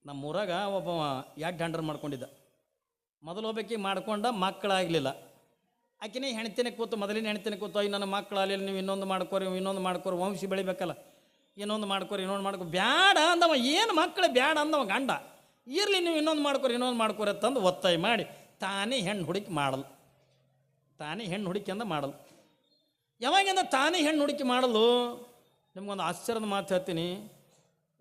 ನಮ್ಮ ಊರಾಗ ಒಬ್ಬ ಎರಡು ಹಂಡ್ರ್ ಮಾಡ್ಕೊಂಡಿದ್ದ. ಮೊದಲು ಒಬ್ಬಾಕಿ ಮಾಡ್ಕೊಂಡ ಮಕ್ಕಳಾಗಲಿಲ್ಲ. ಆಕಿನೇ ಹೆಣ್ತಿನೇ ಕೂತು ಮೊದಲಿನ ಹೆಣ್ತಿನೇ ಕೂತು ಅಯ್ಯ ನನ್ನ ಮಕ್ಕಳಾಗಲಿಲ್ಲ, ನೀವು ಇನ್ನೊಂದು ಮಾಡ್ಕೋರಿ ವಂಶಿ ಬೆಳಿಬೇಕಲ್ಲ, ಇನ್ನೊಂದು ಮಾಡ್ಕೊ ಬ್ಯಾಡ ಅಂದವ. ಏನು ಮಕ್ಕಳು ಬ್ಯಾಡ ಅಂದವ ಗಂಡ. ಇರಲಿ ನೀವು ಇನ್ನೊಂದು ಮಾಡ್ಕೋರಿ ಅಂತಂದು ಒತ್ತಾಯ ಮಾಡಿ ತಾನೇ ಹೆಣ್ಣು ಹುಡುಕಿ ಮಾಡಲು. ಯಾವಾಗಿಂದ ತಾನೇ ಹೆಣ್ಣು ಹುಡುಕಿ ಮಾಡಲು? ನಿಮ್ಗೊಂದು ಆಶ್ಚರ್ಯದ ಮಾತು ಹೇಳ್ತೀನಿ.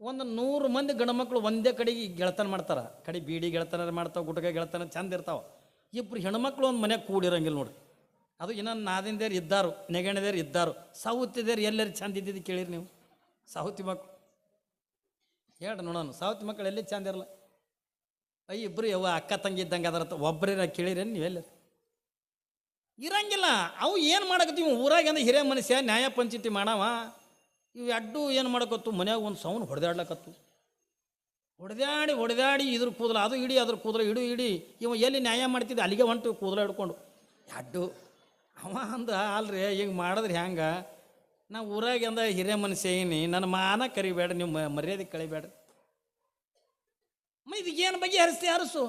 ಒಂದು 100 ಮಂದಿ ಗಂಡು ಮಕ್ಕಳು ಒಂದೇ ಕಡೆಗೆ ಗೆಳತನ ಮಾಡ್ತಾರೆ. ಕಡೆ ಬೀಡಿ ಗೆಳತನ ಮಾಡ್ತಾವೆ, ಗುಟ್ಕ ಗೆಳತನ ಚಂದ ಇರ್ತಾವೆ. ಇಬ್ಬರು ಹೆಣ್ಮಕ್ಳು ಒಂದು ಮನೆಯಾಗ ಕೂಡಿರಂಗಿಲ್ಲ ನೋಡಿ. ಅದು ಇನ್ನೊಂದು ನಾದಿಂದೇರು ಇದ್ದಾರು, ನೆಗಣದೇರು ಇದ್ದಾರು, ಸೌತಿದೇರು ಎಲ್ಲರೂ ಚಂದ ಇದ್ದಿದ್ದು ಕೇಳಿರಿ ನೀವು? ಸೌತಿ ಮಕ್ಕಳು ಹೇಳ್ರಿ ನೋಡೋಣ, ಸೌತಿ ಮಕ್ಕಳು ಎಲ್ಲಿ ಚಂದ ಇರಲ್ಲ. ಇಬ್ಬರು ಯಾವ ಅಕ್ಕ ತಂಗಿ ಇದ್ದಂಗೆ ಅದರ ಒಬ್ಬರೇ ಕೇಳಿರೇನು ನೀವೆಲ್ಲರು? ಇರಂಗಿಲ್ಲ. ಅವು ಏನು ಮಾಡಕತ್ತೀವಿ ಊರಾಗ ಅಂದ್ರೆ ಹಿರಿಯ ಮನುಷ್ಯ ನ್ಯಾಯ ಪಂಚಾಯತಿ ಮಾಡವ. ಇವು ಅಡ್ಡು ಏನು ಮಾಡಕತ್ತು ಮನ್ಯಾಗ ಒಂದು ಸೌಂಡ್ ಹೊಡೆದಾಡ್ಲಕತ್ತು. ಹೊಡೆದಾಡಿ ಇದ್ರ ಕೂದಲು ಅದು ಇಡಿ, ಅದ್ರ ಕೂದಲು ಇಡಿ. ಇವ ಎಲ್ಲಿ ನ್ಯಾಯ ಮಾಡ್ತಿದ್ದೆ ಅಲ್ಲಿಗೆ ಹೊಂಟು ಕೂದಲು ಹಿಡ್ಕೊಂಡು ಅಡ್ಡು. ಅವ ಅಂದ ಅಲ್ರಿ ಹಿಂಗೆ ಮಾಡಿದ್ರೆ ಹ್ಯಾಂಗ? ನಾವು ಊರಾಗ ಅಂದ ಹಿರಿಯ ಮನುಷ್ಯ ಏನಿ, ನನ್ನ ಮಾನ ಕರಿಬೇಡ, ನೀವು ಮರ್ಯಾದೆ ಕಳಿಬೇಡ್ರಿ. ಇದಕ್ಕೇನು ಬಗ್ಗೆ ಹರಿಸು.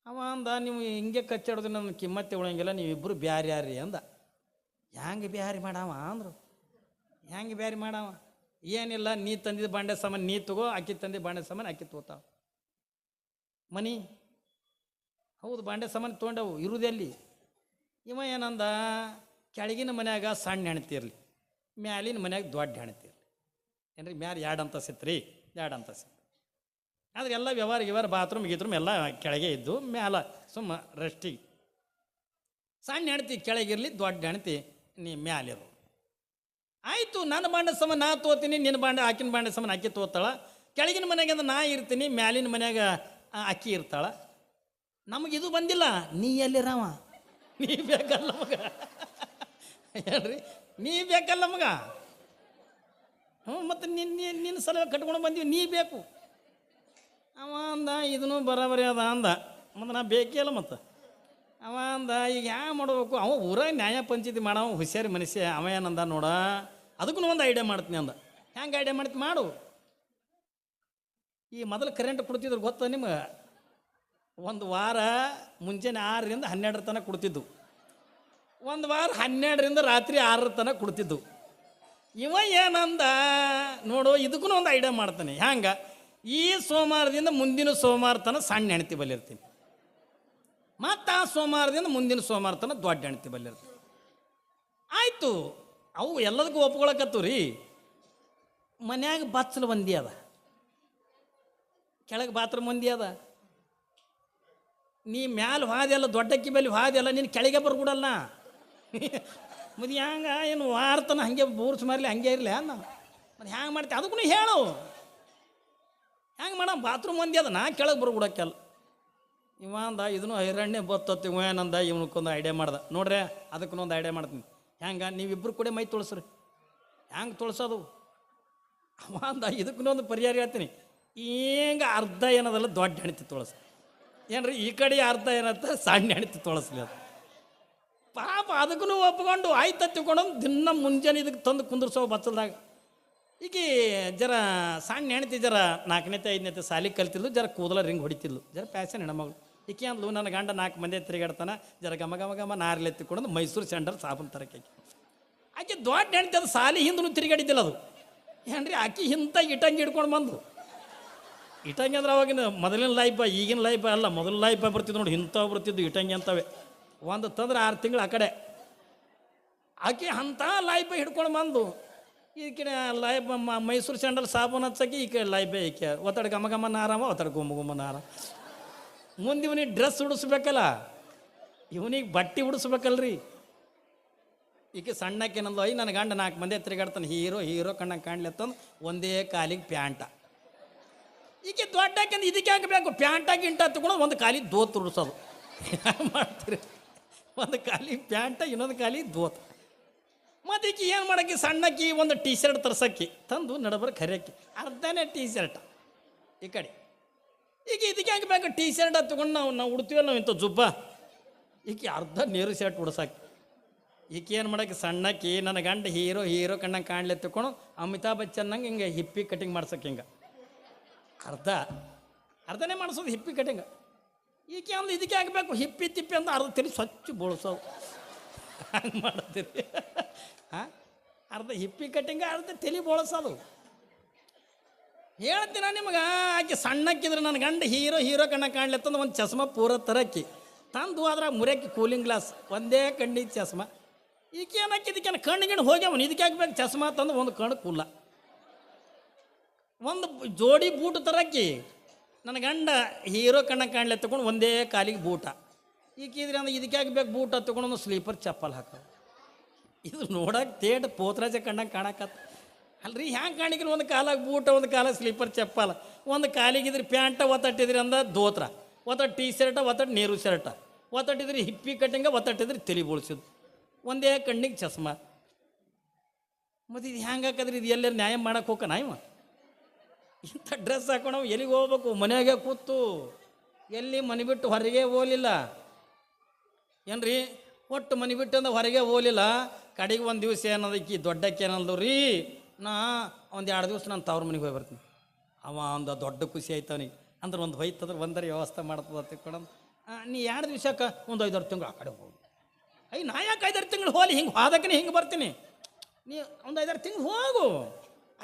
ಅವ ಅಂದ ನೀವು ಹಿಂಗೆ ಕಚ್ಚಾಡೋದು ನನ್ನ ಕಿಮ್ಮತ್ತೆ ಉಳಂಗಿಲ್ಲ, ನೀವಿಬ್ಬರು ಬ್ಯಾರೆ ಯಾರಿ ಅಂದ. ಹ್ಯಾಂಗೆ ಬ್ಯಾರಿ ಮಾಡವ ಅಂದರು. ಹ್ಯಾಂಗೆ ಬ್ಯಾರಿ ಮಾಡವ? ಏನಿಲ್ಲ, ನೀ ತಂದಿದ್ದ ಬಾಂಡೆ ಸಾಮಾನು ನೀ ತಗೋ, ಅಕ್ಕಿ ತಂದಿದ್ದ ಬಾಂಡೆ ಸಾಮಾನು ಅಕ್ಕಿ ತಗೋತಾವ. ಮನಿ ಹೌದು ಬಾಂಡೆ ಸಾಮಾನು ತೊಗೊಂಡವು ಇರುವುದೆಲ್ಲಿ? ಇವ ಏನಂದ, ಕೆಳಗಿನ ಮನ್ಯಾಗ ಸಣ್ಣ ಹೆಣ್ತಿರ್ಲಿ, ಮ್ಯಾಲಿನ ಮನ್ಯಾಗ ದೊಡ್ಡ ಹೆಣ್ತಿರ್ಲಿ. ಏನ್ರಿ ಮ್ಯಾಲ 2 ಅಂತಸ್ತು ರೀ, 2 ಅಂತಸ್ತು. ಆದರೆ ಎಲ್ಲ ವ್ಯವಹಾರ ಬಾತ್ರೂಮ್ ಗೀತ್ರೂಮ್ ಎಲ್ಲ ಕೆಳಗೆ ಇದ್ದು, ಮ್ಯಾಲ ಸುಮ್ಮ ರೆಸ್ಟಿಗೆ. ಸಣ್ಣ ಹೆಣ್ತಿ ಕೆಳಗಿರಲಿ, ದೊಡ್ಡ ಹೆಣ್ತಿ ನೀ ಮ್ಯಾಲಿರು. ಆಯಿತು, ನನ್ನ ಬಾಂಡೆ ಸಮ ನಾ ತೋತೀನಿ, ನಿನ್ನ ಬಾಂಡೆ ಆಕಿನ ಬಾಂಡೆ ಸಮ ಅಕ್ಕಿ ತೋತಾಳ. ಕೆಳಗಿನ ಮನ್ಯಾಗ ನಾ ಇರ್ತೀನಿ, ಮ್ಯಾಲಿನ ಮನ್ಯಾಗ ಅಕ್ಕಿ ಇರ್ತಾಳ. ನಮಗಿದು ಬಂದಿಲ್ಲ, ನೀ ಎಲ್ಲಿರವ? ನೀ ಬೇಕಲ್ಲ ಮಗ, ಹೇಳ್ರಿ ನೀ ಬೇಕಲ್ಲ ಮಗ. ಮತ್ತು ನಿನ್ನ ಸಲ ಕಟ್ಕೊಂಡು ಬಂದೀವಿ, ನೀ ಬೇಕು. ಅವ ಅಂದ ಇದನ್ನು ಬರೋಬರಿ ಅದ ಅಂದ. ಮತ್ತು ನಾ ಬೇಕೇ ಅಲ್ಲ. ಮತ್ತು ಅವ ಅಂದ ಈಗ ಹ್ಯಾಂಗೆ ಮಾಡ್ಬೇಕು? ಅವ ಊರಾಗ ನ್ಯಾಯ ಪಂಚಾಯತಿ ಮಾಡವ ಹುಷಾರಿ ಮನುಷ್ಯ. ಅವ ಏನಂದ ನೋಡ, ಅದಕ್ಕೂ ಒಂದು ಐಡಿಯಾ ಮಾಡ್ತೀನಿ ಅಂದ. ಹ್ಯಾಂಗೆ ಐಡಿಯಾ ಮಾಡ್ತೀನಿ ಮಾಡು. ಈ ಮೊದಲು ಕರೆಂಟ್ ಕೊಡ್ತಿದ್ರು ಗೊತ್ತ ನಿಮ್ಗೆ? ಒಂದು ವಾರ ಮುಂಜಾನೆ 6ರಿಂದ 12 ತನಕ ಕೊಡ್ತಿದ್ದು. ಒಂದು ವಾರ 12ರಿಂದ ರಾತ್ರಿ 6 ತನಕ ಕೊಡ್ತಿದ್ದು. ಇವ ಏನಂದ ನೋಡು, ಇದಕ್ಕೂ ಒಂದು ಐಡಿಯಾ ಮಾಡ್ತಾನೆ. ಹ್ಯಾಂಗೆ? ಈ ಸೋಮವಾರದಿಂದ ಮುಂದಿನ ಸೋಮವಾರ ತನಕ ಸಣ್ಣ ಹೆಣ್ತಿ ಬಲ್ಲಿರ್ತೀನಿ, ಮತ್ತು ಆ ಸೋಮವಾರದಿಂದ ಮುಂದಿನ ಸೋಮವಾರ ತನಕ ದೊಡ್ಡ ಹೆಣ್ತಿ ಬಲ್ಲಿರ್ತೀನಿ. ಆಯಿತು, ಅವು ಎಲ್ಲದಕ್ಕೂ ಒಪ್ಕೊಳಕತ್ತು ರೀ. ಮನ್ಯಾಗ ಬಚ್ಚಲು ಮಂದಿ ಅದ, ಕೆಳಗೆ ಬಾತ್ರೂಮ್ ಮಂದಿ ಅದ. ನೀ ಮ್ಯಾಲೆ ಹಾದೆಲ್ಲ ದೊಡ್ಡಕ್ಕಿ ಬಲ್ಲಿ ಹಾದೆಲ್ಲ ನೀನು ಕೆಳಗೆ ಬರ್ಬಿಡಲ್ಲ. ಮತ್ತೆ ಹ್ಯಾಂಗ ಏನು ವಾರ್ತನ ಹಾಗೆ ಬೂರ್ಸ್ ಮಾರಲಿ ಹಂಗೆ ಇರಲಿ ಅನ್ನ. ಮತ್ತು ಹ್ಯಾಂಗೆ ಮಾಡ್ತೀವಿ ಅದಕ್ಕೂ ಹೇಳು. ಹ್ಯಾಂಗೆ ಮಾಡ? ಬಾತ್ರೂಮ್ ಮಂದಿ ಅದ, ನಾ ಕೆಳಗೆ ಬರ್ಬಿಡಕ್ಕೆಲ್ಲ. ಇವ ಅಂದ ಇದನ್ನು ಹೈರಾಣ್ಯ ಬತ್ತತ್ತು. ಇವ ಏನಂದ, ಇವನಕ್ಕೊಂದು ಐಡಿಯಾ ಮಾಡ್ದ. ನೋಡ್ರಿ ಅದಕ್ಕೂ ಐಡಿಯಾ ಮಾಡ್ತೀನಿ. ಹ್ಯಾಂಗ? ನೀವಿಬ್ಬರು ಕೂಡ ಮೈ ತೊಳಸ್ರಿ. ಹ್ಯಾಂಗೆ ತೊಳಸೋದು? ಅವ ಅಂದ ಇದಕ್ಕೂ ಒಂದು ಪರಿಹಾರ ಹೇಳ್ತೀನಿ. ಈಗ ಅರ್ಧ ಏನದಲ್ಲ ದೊಡ್ಡ ಹೆಣ್ತಿ ತೊಳಸ, ಏನ್ರಿ ಈ ಕಡೆ ಅರ್ಧ ಏನತ್ತ ಸಣ್ಣ ಹೆಣ್ತಿ ತೊಳಸ್ಲಿ. ಅದು ಪಾಪ ಅದಕ್ಕೂ ಒಪ್ಕೊಂಡು ಆಯ್ತು ತಿಳ್ಕೊಂಡು ದಿನ ಮುಂಜಾನೆ ಇದಕ್ಕೆ ತಂದು ಕುಂದ್ರಸೋ ಬಚ್ಚಲ್ದಾಗ. ಈಗ ಜರ ಸಣ್ಣ ಹೆಣ್ತಿ ಜರ 4ನೇತೆ 5ನೇತೆ ಸಾಲಿಗೆ ಕಲ್ತಿದ್ಲು, ಜರ ಕೂದಲ ರಿಂಗ್ ಹೊಡಿತಿದ್ಲು, ಜರ ಪ್ಯಾಶನ್ ಹೆಣ್ಮಗಳು. ಈಕೆ ಅಂದ್ಲು ನನ್ನ ಗಂಡ 4 ಮಂದಿ ತಿರುಗಾಡ್ತಾನೆ, ಜರ ಗಮ ನಾರ್ಲೆ ಎತ್ತಿಕೊಂಡು ಮೈಸೂರು ಸೆಂಟರ್ ಸಾಬೂನು ತರಕ್ಕೆ. ಆಕೆ ದೊಡ್ಡ ಹೆಣ್ತಿ ಅದು ಸಾಲಿ ಹಿಂದೂ ತಿರುಗಾಡಿದ್ದಿಲ್ಲ. ಅದು ಏನ್ರಿ ಆಕೆ ಇಂಥ ಇಟಂಗಿ ಹಿಡ್ಕೊಂಡು ಬಂದು. ಇಟಂಗಿ ಅಂದ್ರೆ ಅವಾಗಿನ ಮೊದಲಿನ ಲೈಫ, ಈಗಿನ ಲೈಫ ಅಲ್ಲ. ಮೊದಲ ಲೈಫ ಬರ್ತಿದ್ದು ನೋಡಿ, ಇಂಥವು ಬರ್ತಿದ್ದು ಇಟಂಗಿ ಅಂತವೆ. ಒಂದು ತಂದ್ರೆ 6 ತಿಂಗಳು ಆ ಕಡೆ. ಆಕೆ ಅಂಥ ಲೈಫ ಹಿಡ್ಕೊಂಡು ಬಂದು ಈ ಕಡೆ ಲೈಫ್ ಮೈಸೂರು ಸೆಂಟ್ರಲ್ ಸಾಬೂನು ಹಚ್ಚಕ್ಕೆ, ಈ ಕಡೆ ಲೈಫೇ ಈಕೆ ಒತ್ತಡ ಗಮ ನಾರಾಮ, ಒತ್ತಡ ಗುಮ್ಮ ನಾರ. ಮುಂದೆ ಇವನಿಗೆ ಡ್ರೆಸ್ ಉಡಿಸ್ಬೇಕಲ್ಲ, ಇವನಿಗೆ ಬಟ್ಟೆ ಉಡಿಸ್ಬೇಕಲ್ರಿ. ಈಕೆ ಸಣ್ಣಕ್ಕೇನಂದು ನನ್ನ ಗಂಡ 4 ಮಂದಿ ತಿರುಗಾಡ್ತಾನೆ, ಹೀರೋ ಕಣ್ಣಂಗೆ ಕಾಣ್ಲತ್ತಂದು ಒಂದೇ ಕಾಲಿಗೆ ಪ್ಯಾಂಟ. ಈಕೆ ದೊಡ್ಡಕ್ಕೆಂದು ಇದಕ್ಕೆ ಹಾಕಬೇಕು, ಪ್ಯಾಂಟಾಗಿ ಇಂಟ ತಗೊಂಡು ಒಂದು ಕಾಲಿಗೆ ದೋತ್ ಉಡಿಸೋದು. ಮಾಡ್ತೀರಿ? ಒಂದು ಕಾಲಿಗೆ ಪ್ಯಾಂಟ, ಇನ್ನೊಂದು ಕಾಲಿಗೆ ದೋತ್. ಮತ್ತು ಈಕೆ ಏನು ಮಾಡೋಕ್ಕೆ, ಸಣ್ಣಕ್ಕಿ ಒಂದು ಟೀ ಶರ್ಟ್ ತರ್ಸಕ್ಕಿ ತಂದು ನಡಬರ್ ಕರಿಯಕ್ಕಿ, ಅರ್ಧನೇ ಟೀ ಶರ್ಟ್ ಈ ಕಡೆ. ಈಗ ಇದಕ್ಕೆ ಹಾಕಬೇಕು ಟೀ ಶರ್ಟ್ ತಗೊಂಡು ನಾವು ಉಡ್ತೀವಲ್ಲ ನಾವು ಇಂಥ ಜುಬ್ಬ, ಈಕೆ ಅರ್ಧ ನೀರು ಶರ್ಟ್ ಉಡ್ಸಾಕಿ. ಈಕೆ ಏನು ಮಾಡೋಕ್ಕೆ, ಸಣ್ಣಕ್ಕಿ ನನ್ನ ಗಂಡ ಹೀರೋ ಕಣ್ಣಂಗೆ ಕಾಣ್ಲೆ ತಗೊಂಡು ಅಮಿತಾಬ್ ಬಚ್ಚನ್ನಂಗೆ ಹಿಂಗೆ ಹಿಪ್ಪಿ ಕಟಿಂಗ್ ಮಾಡ್ಸಕ್ಕೆ ಹಿಂಗೆ ಅರ್ಧ. ಅರ್ಧನೇ ಮಾಡಿಸೋದು ಹಿಪ್ಪಿ ಕಟಿಂಗ್. ಈಕೆ ಅಂದ್ರೆ ಇದಕ್ಕೆ ಆಗಬೇಕು ಹಿಪ್ಪಿ ತಿಪ್ಪಿ ಅಂತ ಅರ್ಧ ತಲೆ ಸ್ವಚ್ಛ ಬೋಳ್ಸೋದು ಹಂಗೆ ಮಾಡ್ತೀರಿ. ಹಾಂ, ಅರ್ಧ ಹಿಪ್ಪಿ ಕಟಿಂಗ ಅರ್ಧ ತಲೆ ಬೋಳ್ಸೋದು. ಹೇಳ್ತೀನ ನಿಮಗೆ, ಆಕೆ ಸಣ್ಣಕ್ಕಿದ್ರೆ ನನ್ನ ಗಂಡ ಹೀರೋ ಕಣ್ಣ ಕಾಣ್ಲತ್ತಂದು ಒಂದು ಚಸ್ಮಾ ಪೂರ ತರಕ್ಕಿ ತಂದು ಅದ್ರಾಗ ಮುರಿಯಕ್ಕೆ ಕೂಲಿಂಗ್ ಗ್ಲಾಸ್ ಒಂದೇ ಕಣ್ಣಿಗೆ ಚಸ್ಮಾ. ಈಕೆ ಏನಕ್ಕೆ ಇದಕ್ಕೆ ಕಣ್ಣಿಗಿಣ ಹೋಗ್ಯಾವನು ಇದಕ್ಕೆ ಹಾಕ್ಬೇಕು ಚಸ್ಮಾ ತಂದು ಒಂದು ಕಣ್ಣು ಕೂಲ. ಒಂದು ಜೋಡಿ ಬೂಟ್ ತರಕ್ಕಿ ನನ್ನ ಗಂಡ ಹೀರೋ ಕಣ್ಣ ಕಾಣ್ಲೆ ತಗೊಂಡು ಒಂದೇ ಕಾಲಿಗೆ ಬೂಟ. ಈಕಿದ್ರೆ ಅಂದ್ರೆ ಇದಕ್ಕೆ ಹಾಕ್ಬೇಕು ಬೂಟ ತಗೊಂಡು ಒಂದು ಸ್ಲೀಪರ್ ಚಪ್ಪಲ್ ಹಾಕ. ಇದು ನೋಡಕ್ಕೆ ತೇಟ್ ಪೋತ್ರಾಜ ಕಣ್ಣಂಗೆ ಕಾಣಕತ್ತ ಅಲ್ರಿ. ಹ್ಯಾಂಗೆ ಕಾಣಿಕಿಲ್ಲ, ಒಂದು ಕಾಲಾಗ ಬೂಟ, ಒಂದು ಕಾಲಾಗ ಸ್ಲೀಪರ್ ಚಪ್ಪಲ್, ಒಂದು ಕಾಲಿಗಿದ್ರೆ ಪ್ಯಾಂಟ ಒತ್ತಟ್ಟಿದ್ರಿ ಅಂದ ದೋತ್ರ, ಒತ್ತಟ್ಟು ಟೀ ಶರ್ಟ, ಒತ್ತಟ್ಟು ನೀರು ಶರ್ಟ, ಒತ್ತಟ್ಟಿದ್ರಿ ಹಿಪ್ಪಿ ಕಟ್ಟಿಂಗ, ಒತ್ತಟ್ಟಿದ್ರಿ ತಲೆ ಬೋಳ್ಸಿದ್ದು, ಒಂದೇ ಕಣ್ಣಿಗೆ ಚಸ್ಮಾ. ಮತ್ತು ಇದು ಹ್ಯಾಂಗೆ ಹಾಕದ್ರಿ? ಇದು ಎಲ್ಲರೂ ನ್ಯಾಯ ಮಾಡಕ್ಕೆ ಹೋಗೋಣ ಇವ? ಇಂಥ ಡ್ರೆಸ್ ಹಾಕೊಂಡು ನಾವು ಎಲ್ಲಿಗೆ ಹೋಗ್ಬೇಕು? ಮನೆಯಾಗೆ ಕೂತು ಎಲ್ಲಿ ಮನೆ ಬಿಟ್ಟು ಹೊರಗೆ ಹೋಗಲಿಲ್ಲ ಏನ್ರಿ. ಒಟ್ಟು ಮನೆ ಬಿಟ್ಟು ಅಂದ್ರೆ ಹೊರಗೆ ಹೋಗಲಿಲ್ಲ. ಕಡೆಗೆ ಒಂದು ದಿವಸ ಏನದಕ್ಕೆ ದೊಡ್ಡಕ್ಕೆ ಏನಂದ್ರು ರೀ, ನಾ ಒಂದು 2 ದಿವಸ ನಾನು ತವ್ರ ಮನೆಗೆ ಹೋಗಿ ಬರ್ತೀನಿ. ಅವ ಒಂದು ದೊಡ್ಡ ಖುಷಿ ಆಯ್ತು ಅವನಿಗೆ. ಅಂದ್ರೆ ಒಂದು ಹೋಯ್ತಂದ್ರೆ ಒಂದರ ವ್ಯವಸ್ಥೆ ಮಾಡ್ತದ ತಿಳ್ಕೊಂಡು, ನೀ 2 ದಿವಸಕ್ಕೆ ಒಂದು 5-6 ತಿಂಗಳು ಆ ಕಡೆ ಹೋಗು. ನಾ ಯಾಕೆ 5-6 ತಿಂಗಳು ಹೋಗಲಿ, ಹಿಂಗೆ ಹೋದಕ್ಕೆ ಹಿಂಗೆ ಬರ್ತೀನಿ. ನೀ ಒಂದು 5-6 ತಿಂಗಳು ಹೋಗು,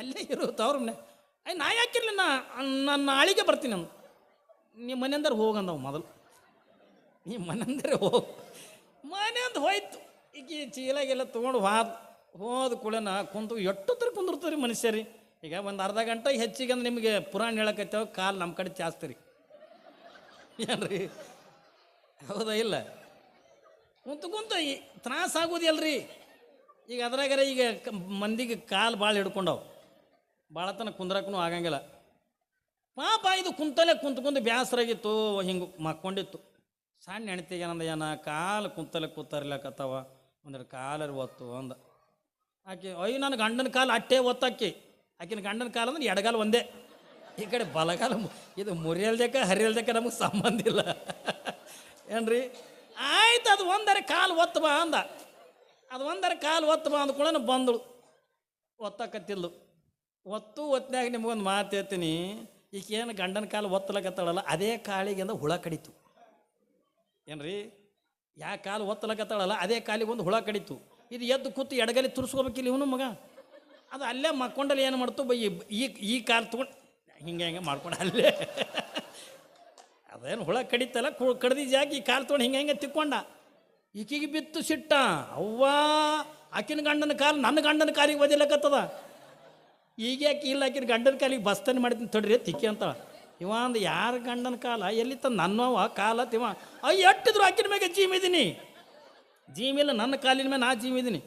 ಅಲ್ಲೇ ಇರು ತವ್ರ ಮನೆ. ನಾ ಯಾಕಿರಲಿ, ನಾನು ನಾಳೆಗೆ ಬರ್ತೀನಿ. ನಾನು ನಿಮ್ಮ ಮನೆಯಂದ್ರೆ ಹೋಗಂದವು ಮೊದಲು. ನಿಮ್ಮ ಮನೆಯಂದರೆ ಹೋಗು. ಮನೆಯಂದು ಹೋಯ್ತು. ಈಗ ಚೀಲಾಗೆಲ್ಲ ತೊಗೊಂಡು ಹೋದ ಕೂಡನ ಕುಂತು ಎಷ್ಟೊತ್ತರ ಕುಂದಿರ್ತೀರಿ ಮನುಷ್ಯರಿ. ಈಗ ಒಂದು ಅರ್ಧ ಗಂಟೆ ಹೆಚ್ಚಿಗೆ ಅಂದ್ರೆ ನಿಮಗೆ ಪುರಾಣ ಹೇಳಕತ್ತೇವ, ಕಾಲು ನಮ್ಮ ಕಡೆ ಚಾಸ್ತೀರಿ ಏನ್ರಿ, ಹೌದಾ ಇಲ್ಲ? ಕುಂತು ತ್ರಾಸ ಆಗೋದಿಲ್ಲರಿ. ಈಗ ಅದ್ರಾಗಾರ ಈಗ ಮಂದಿಗೆ ಕಾಲು ಭಾಳ ಹಿಡ್ಕೊಂಡವು, ಭಾಳ ತನಕ ಕುಂದ್ರಕ್ಕೂ ಆಗಂಗಿಲ್ಲ. ಪಾಪ ಇದು ಕುಂತಲೇ ಕುಂತ್ಕೊಂಡು ಬೇಸರಾಗಿತ್ತು, ಹಿಂಗೆ ಮಕ್ಕೊಂಡಿತ್ತು. ಸಣ್ಣ ಹೆಣ್ತಿಗೆ ಏನಂದ, ಕಾಲು ಕುಂತಲೇ ಕೂತಾರಿಲ್ಲಕತ್ತವ, ಒಂದೆರಡು ಕಾಲರು ಒತ್ತು ಅಂದ. ಆಕೆ ಅಯ್ಯೋ ನನ್ನ ಗಂಡನ ಕಾಲು ಅಟ್ಟೆ ಒತ್ತಾಕಿ. ಆಕಿನ ಗಂಡನ ಕಾಲು ಅಂದ್ರೆ ಎಡಗಾಲು ಒಂದೇ, ಈ ಕಡೆ ಬಲಗಾಲ. ಇದು ಮುರಿಯಲ್ದಕ್ಕೆ ಹರಿಯಲ್ದಕ್ಕೆ ನಮಗೆ ಸಂಬಂಧ ಇಲ್ಲ ಏನ್ರಿ. ಆಯ್ತು, ಅದು ಒಂದರೆ ಕಾಲು ಒತ್ತು ಬಾ ಅಂದ. ಅದು ಒಂದರೆ ಕಾಲು ಒತ್ತು ಬಾ ಅಂದ ಕೂಡ ಬಂದಳು. ಒತ್ತಕತ್ತಿಲ್ಲು. ಒತ್ತಿನಾಗ ನಿಮಗೊಂದು ಮಾತು ಹೇಳ್ತೀನಿ. ಈಗೇನು ಗಂಡನ ಕಾಲು ಒತ್ತಲಕತ್ತಾಳಲ್ಲ, ಅದೇ ಕಾಲಿಗೆ ಅಂದ ಹುಳ ಕಡಿತು ಏನ್ರಿ. ಯಾ ಕಾಲು ಒತ್ತಲಕತ್ತಾಳಲ್ಲ ಅದೇ ಕಾಲಿಗೆ ಒಂದು ಹುಳ ಕಡಿತು. ಇದು ಎದ್ದು ಕೂತು ಎಡಗಲಿ ತುರ್ಸ್ಕೋಬೇಕಿಲ್ಲ ಇವನು ಮಗ. ಅದು ಅಲ್ಲೇ ಮಕ್ಕೊಂಡಲ್ಲಿ ಏನು ಮಾಡ್ತು, ಈ ಕಾಲು ತೊಗೊಂಡು ಹಿಂಗೆ ಮಾಡ್ಕೊಂಡು ಅಲ್ಲೇ ಅದೇನು ಹುಳ ಕಡಿತಲ್ಲ, ಕಡ್ದಿ ಜಾಗ ಈ ಕಾಲು ತೊಗೊಂಡು ಹಿಂಗೆ ತಿಕ್ಕೊಂಡ. ಈಕಿಗೆ ಬಿತ್ತು ಸಿಟ್ಟ. ಅವ್ವಾ, ಆಕಿನ ಗಂಡನ ಕಾಲು ನನ್ನ ಗಂಡನ ಕಾಲಿಗೆ ಒದಿಲಕತ್ತದ. ಈಗ ಯಾಕೆ ಇಲ್ಲ, ಆಕಿನ ಗಂಡನ ಕಾಲಿಗೆ ಬಸ್ತನೆ ಮಾಡ್ತೀನಿ ತಡ್ರಿ ತಿಕ್ಕಿ ಅಂತ. ಇವ ಅಂದ ಯಾರ ಗಂಡನ ಕಾಲ ಎಲ್ಲಿ ತಂದು ನನ್ನವ ಕಾಲ ತಿವ. ಎಟ್ಟಿದ್ರು ಆಕಿನ ಮ್ಯಾಗೆ ಜೀಮಿದ್ದೀನಿ. ಜೀಮಿಲ್ಲ ನನ್ನ ಕಾಲಿನ ಮೇಲೆ ನಾ ಜೀಮಿದ್ದೀನಿ.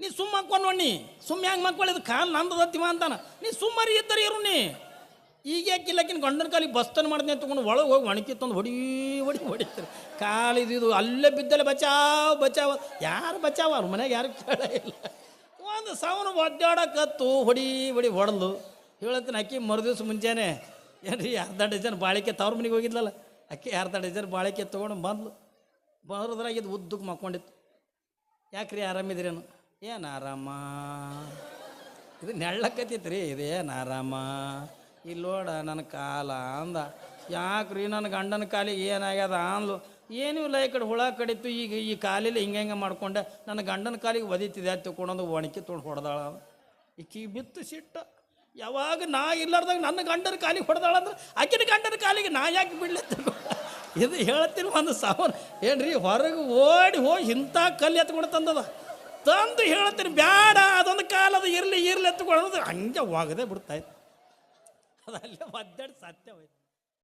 ನೀ ಸುಮ್ಮ ಹಾಕ್ಕೊಂಡು ನೋಡಿ, ಸುಮ್ಮ ಹೆಂಗೆ ಮಕ್ಕೊಳ್ಳಿದು ಕಾಲು ನಂದದತ್ತಿವ ಅಂತಾನ. ನೀ ಸುಮ್ಮರಿ ಇದ್ದರೆ ಇರು ನೀ. ಈಗ ಯಾಕಿಲ್ಲ, ಆಕಿನ ಗಂಡನ ಕಾಲಿಗೆ ಬಸ್ತನೆ ಮಾಡ್ತೀನಿ ತೊಗೊಂಡು ಒಳಗೆ ಹೋಗಿ ಒಣಕಿ ತಂದು ಹೊಡಿತಾರೆ. ಕಾಲಿದು ಅಲ್ಲೇ ಬಿದ್ದಲ್ಲೇ ಬಚಾವ್. ಯಾರು ಬಚಾವ? ಅವ್ರ ಮನೆಗೆ ಯಾರು ಕೇಳ ಇಲ್ಲ. ಒಂದು ಸಾವನು ಒದ್ದಾಡಕತ್ತು ಹೊಡಿ ಹೊಡೆದು ಹೇಳತ್ತೀನಿ. ಅಕ್ಕಿ ಮರುದಿವ್ಸ ಮುಂಜಾನೆ ಏನ್ರಿ 1/2 ಡಜನ್ ಬಾಳಿಕೆ ತವ್ರ ಮನೆಗೆ ಹೋಗಿದ್ಲಲ್ಲ, ಅಕ್ಕಿ 1/2 ಡಜನ್ ಬಾಳಿಕೆ ತೊಗೊಂಡು ಬಂದ್ಲು. ಬರೋದ್ರಾಗ ಇದು ಉದ್ದಕ್ಕೆ ಮಕ್ಕೊಂಡಿತ್ತು. ಯಾಕ್ರಿ ಆರಾಮಿದ್ರೇನು? ಏನು ಆರಾಮ? ಇದು ನೆಳ್ಳಕತ್ತಿತ್ತು ರೀ. ಇದೇನು ಆರಾಮ? ಇಲ್ಲೋಡ ನನ್ನ ಕಾಲ ಅಂದ. ಯಾಕ್ರಿ ನನ್ನ ಗಂಡನ ಕಾಲಿಗೆ ಏನಾಗ್ಯದ ಅಂದ್ಲು. ಏನೂ ಇಲ್ಲ, ಈ ಕಡೆ ಹುಳ ಕಡಿತು. ಈಗ ಈ ಕಾಲಿಲ್ಲ ಹಿಂಗೆ ಮಾಡ್ಕೊಂಡೆ, ನನ್ನ ಗಂಡನ ಕಾಲಿಗೆ ಒದಿತಿದೆ ಅದು ತೊಗೊಂಡು ಒಣಕಿ ತೊಗೊಂಡು ಹೊಡೆದಾಳ. ಈಕಿ ಬಿತ್ತು ಸಿಟ್ಟ. ಯಾವಾಗ ನಾ ಇಲ್ಲಾರ್ದಾಗ ನನ್ನ ಗಂಡನ ಕಾಲಿಗೆ ಹೊಡೆದಾಳ ಅಂದ್ರೆ ಆಕಿನ ಗಂಡನ ಕಾಲಿಗೆ ನಾ ಯಾಕೆ ಬಿಡ್ಲಿ? ಇದು ಹೇಳ್ತೀನಿ. ಒಂದು ಸಾವನ್ ಏನ್ರಿ, ಹೊರಗೆ ಓಡಿ ಹೋಗಿ ಇಂಥ ಕಲ್ಲು ಎತ್ಕೊಂಡು ತಂದು ಹೇಳ್ತೀನಿ, ಬ್ಯಾಡ ಅದೊಂದು ಕಾಲದ ಇರಲಿ ಎತ್ಕೊಳ್ಳೋದು ಹಂಗೆ ಒಗದೆ ಬಿಡ್ತಾಯಿತ್ತು. ಅದು ಅಲ್ಲೇ ಒದ್ದಾಡಿ ಸತ್ಯ ಹೋಯ್ತು.